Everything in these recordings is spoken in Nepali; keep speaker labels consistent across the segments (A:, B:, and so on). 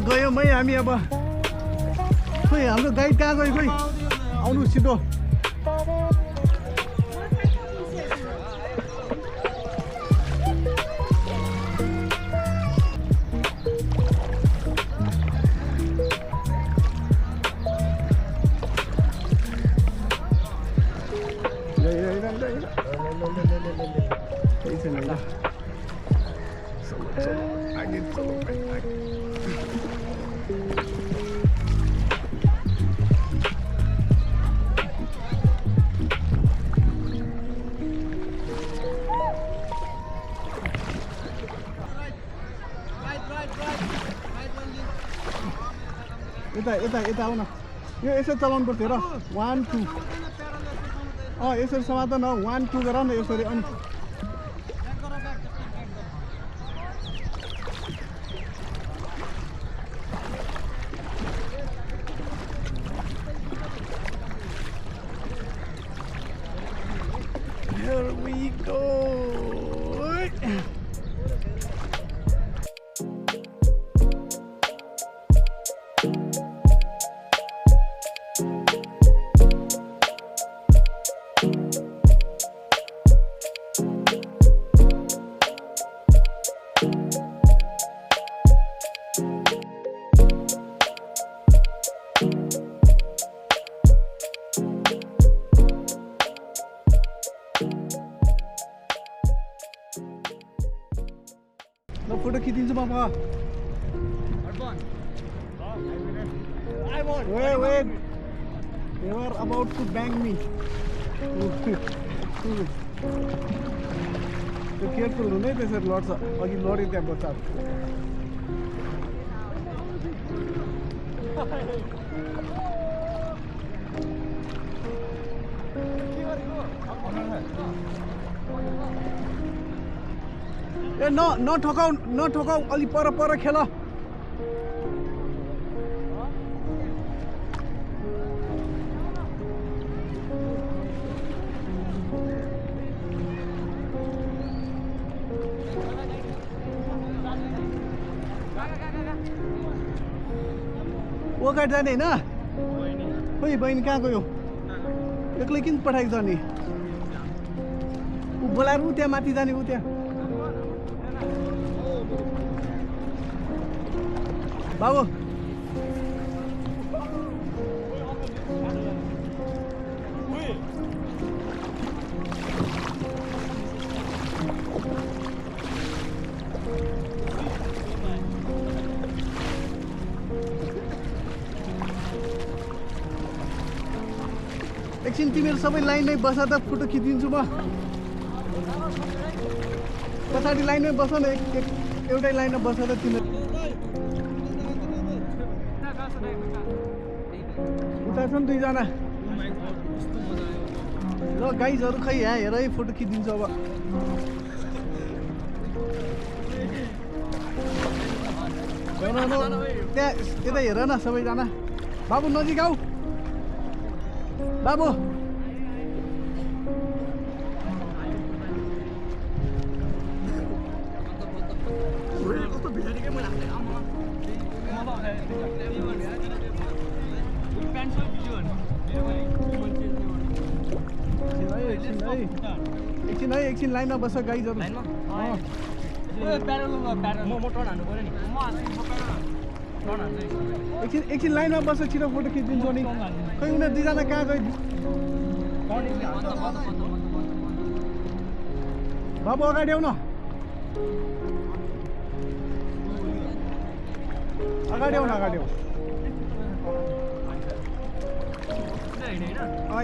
A: गयौँ है हामी अब खोइ हाम्रो गाइड कहाँ गयो खोइ आउनु छिटो यता आऊ न यो यसरी चलाउनु पर्थ्यो र 1 2 यसरी समात न 1 2 गर न यसरी अनि Here we go. फोटो खिचिदिन्छु बाबा Wait. You are about to bang me. So careful हुनै त्यसरी लड्छ अघि लड्यो त्यहाँ बच्चा ए नठोकाउ अलि पर खेल ओगाड जाने हैन खोइ बहिनी कहाँ गयो एक्लै किन पठाएको छ नि उ बोलाएर उ त्यहाँ माथि जाने उ त्यहाँ बाबु एकछिन तिमीहरू सबै लाइनमै बस त फोटो खिचिदिन्छु म पछाडि लाइनमै बस न एउटै लाइनमा बस त तिमीहरू उता छन् दुईजना ल गाइजहरू खै यहाँ हेर है फोटो खिचिदिन्छु अब त्यहाँ यता हेर न सबैजना बाबु नजिक आऊ बाबु एकछिन लाइनमा बस गाइजहरू एकछिन लाइनमा बस छिटो फोटो खिचिदिन्छु नि खै उनीहरू दुईजना कहाँ गयो बाबु अगाडि आऊ न अगाडि आऊ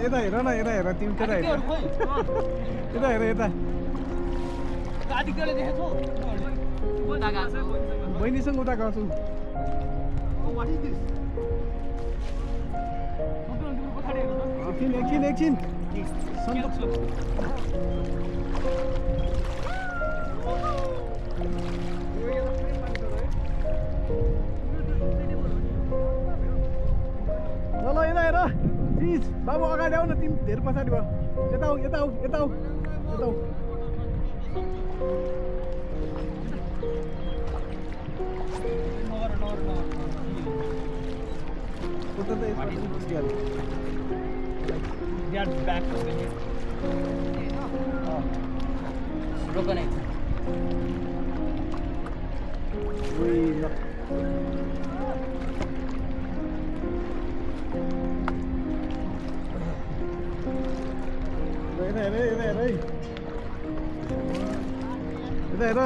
A: यता हेर न यता हेर तिमी त्यता हेर यता हेर यता बहिनीसँग उता गर्छु एकछिन ल यता हेर प्लिज बाबु अगाडि आऊ न तिमी धेरै पछाडि भयो यता आऊ उता त यसबाट पनि पुगिहाल्यो।
B: Get back to the रोक नहीं
A: ओइ ल हेर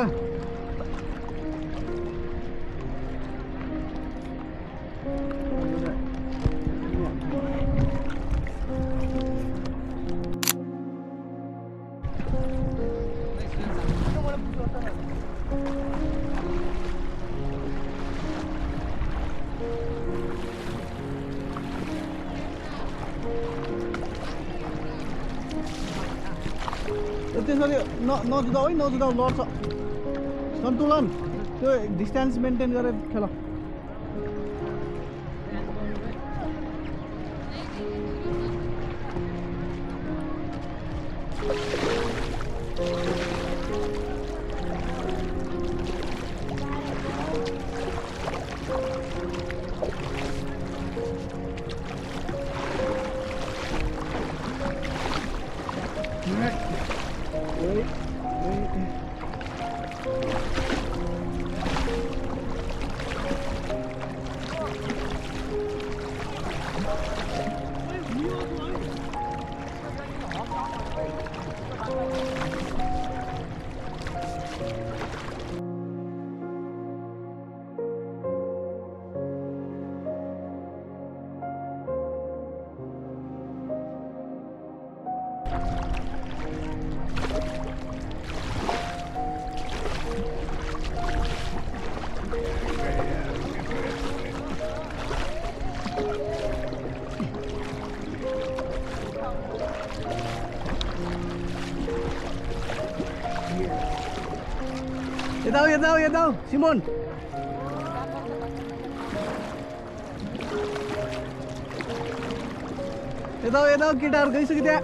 A: त्यसरी नजुदाऊ है, नजुदाऊ, लड्छ। सन्तुलन, त्यो डिस्टेन्स मेन्टेन गरेर खेल। यता आऊ सिमोन। यता आऊ केटाहरु गइसक्यो त्यहाँ।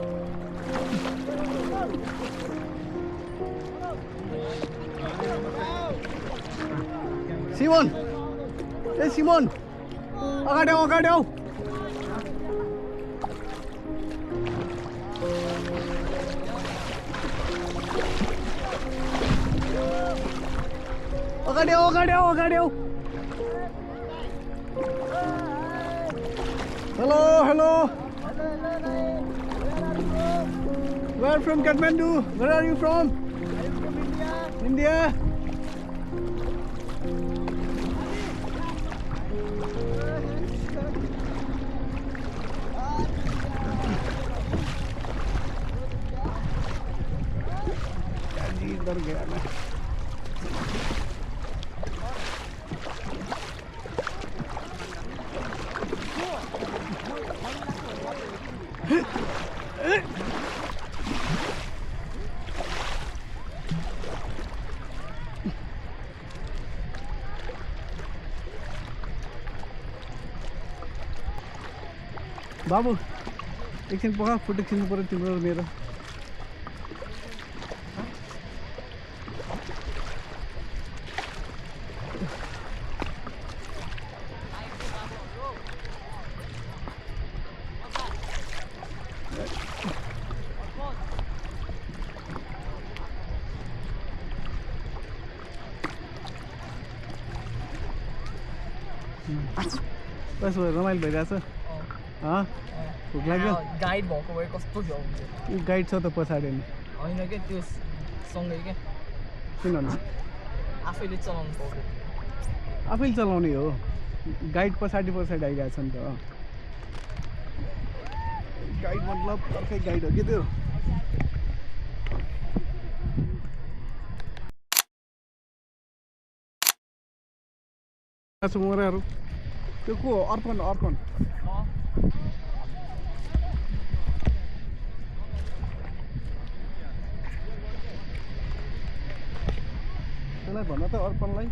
A: सिमोन, ए सिमोन, अगाडि आऊ, अगाडि आऊ। अगाडि आऊ, अगाडि आऊ, अगाडि आऊ। Hello hello. Where from Kathmandu? Where are you from? I am from India. India. इधर गया मैं। बाबु एकछिन पख फोटो खिच्नु पर्यो तिम्रो र मेरो। कसो रमाइलो भइरहेछ? भोक लाग्यो?
B: गाइड भएको भए कस्तो थियो हुन्छ।
A: गाइड छ त पछाडि नि।
B: होइन के त्यो सँगै के
A: किन भन्नु?
B: आफैले चलाउनु पर्यो।
A: आफैले चलाउने हो, गाइड पछाडि पछाडि आइरहेछ नि त। गाइड मतलब अर्कै गाइड हो कि त्यो। मोराहरू त्यो को? अर्पण अर्पण। त्यसलाई भन त अर्पणलाई।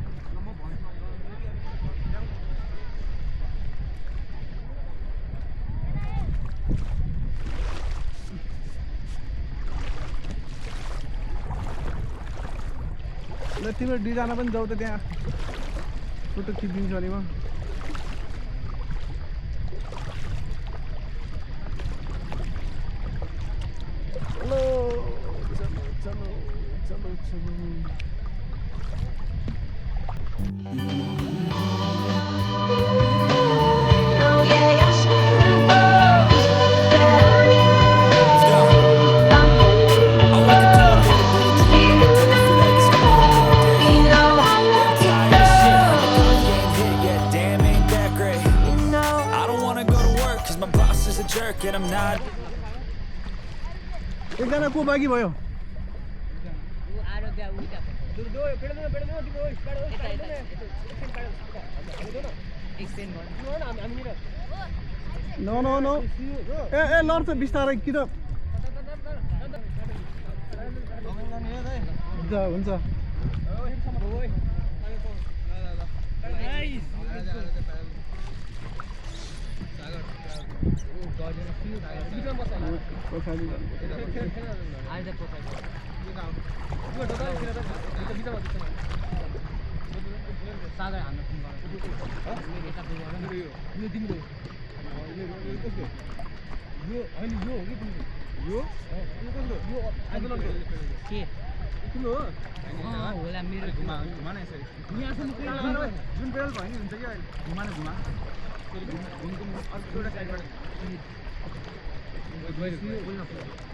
A: ल तिम्रो दुईजना पनि जाऊ त त्यहाँ। फोटो खिचिदिन्छु अनि म चलो चलो चलो चलो चलो
C: And I'm not.
A: एकजना को बाँकी भयो नो नो नो ए ए लड्छ बिस्तारै कि त हुन्छ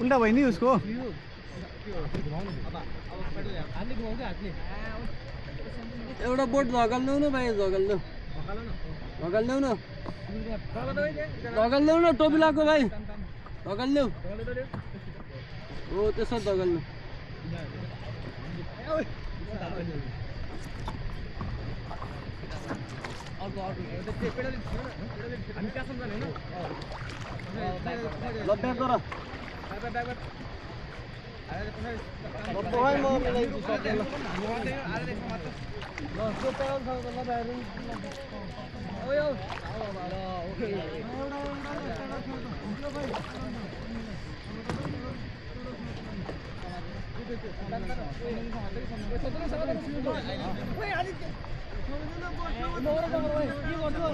A: उल्टा भयो नि उसको
B: एउटा बोट झगल्नु न भाइ झगल्नु न झगल्नु न टोपी लगाएको भाइ झगल्नु हो त्यसो झगल्नु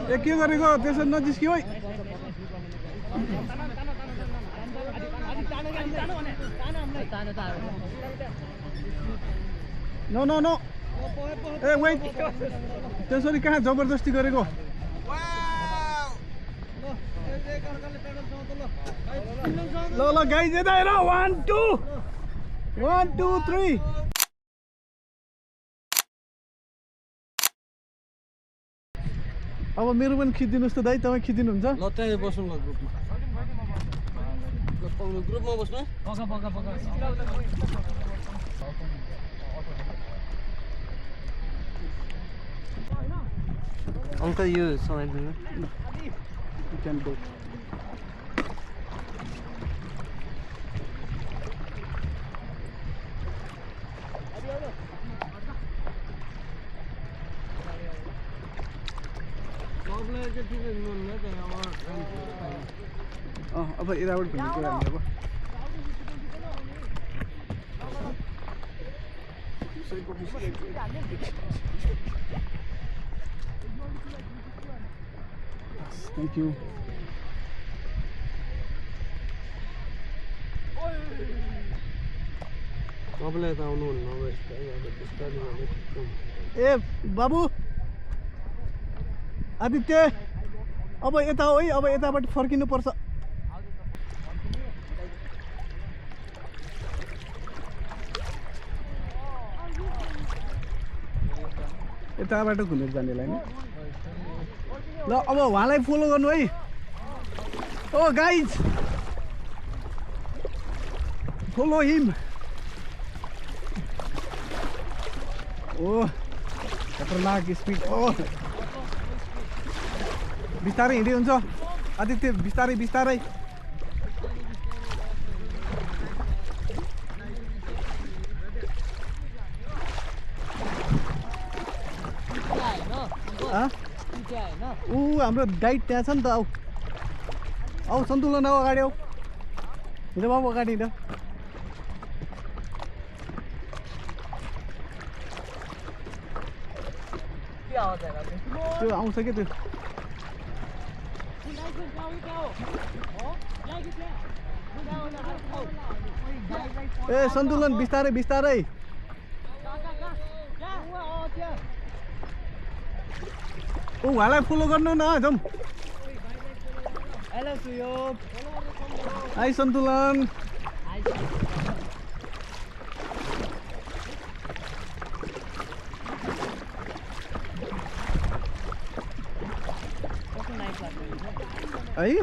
A: ए के गरेको त्यसो नजिस्क्यो है नो नो नो ए वेट त्यसरी कहाँ जबरजस्ती गरेको ल ल गाइज यता हेर 1 2 1 2 3 अब मेरो पनि खिचिदिनुहोस् त दाइ तपाईँ खिचिदिनुहुन्छ
B: ल त्यही बस्नु ल ग्रुपमा बस्नु पका पका पका अङ्कल यो समाइदिनु
A: You can go. अब यताबाट भन्ने कुरा हामी अब Thank you. ए बाबु आदित्य अब यता हो है अब यताबाट फर्किनु पर्छ यताबाट घुमेर जानेलाई नि ल अब उहाँलाई फलो गर्नु है ओ गाइज फलो हिम ओ खतरनाक स्पिड ओ बिस्तारै हिँड्दै हुन्छ आदित्य बिस्तारै बिस्तारै ऊ हाम्रो डाइट त्यहाँ छ नि त आऊ आऊ सन्तुलन आऊ अगाडि आऊ हिँड बाबु अगाडि हिँड त्यो आउँछ क्या त्यो ए सन्तुलन बिस्तारै बिस्तारै उहाँलाई फलो गर्नु न जाउँ हाई सन्तुलन है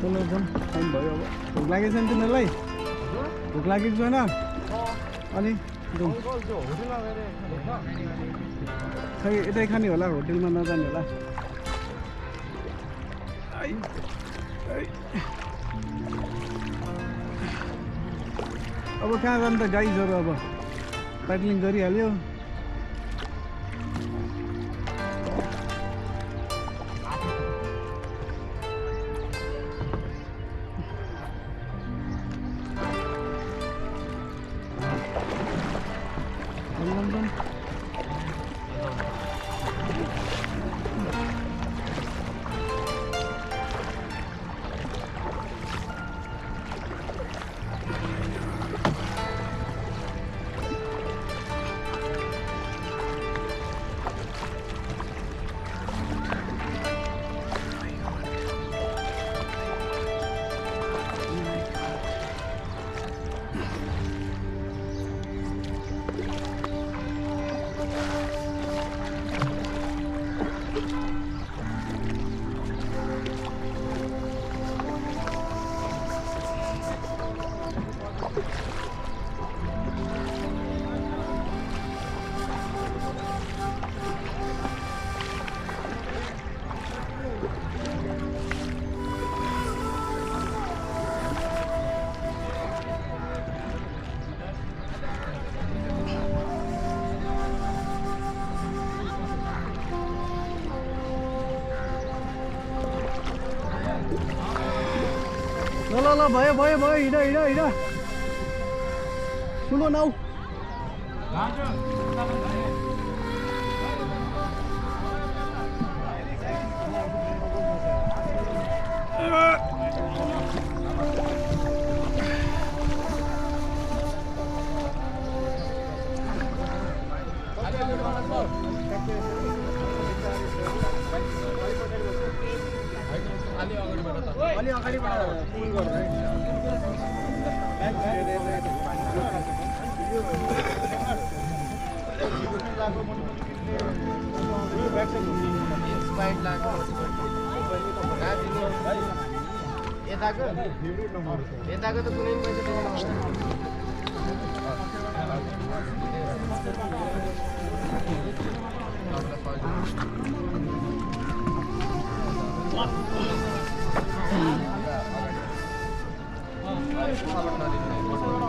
A: चलो जाउँ टाइम भयो अब भोक लागेको छैन तिमीहरूलाई भोक लागेको छैन अनि जाउँ खै यतै खाने होला होटेलमा नजाने होला अब कहाँ जानु त गाइजहरू अब प्याडलिङ गरिहाल्यो ल ल भयो भयो भयो हिँड हिँड हिँड ठुलो नाउ
B: अलि अगाडिबाट पुल गर्नु यताको त कुनै पैसा दिनु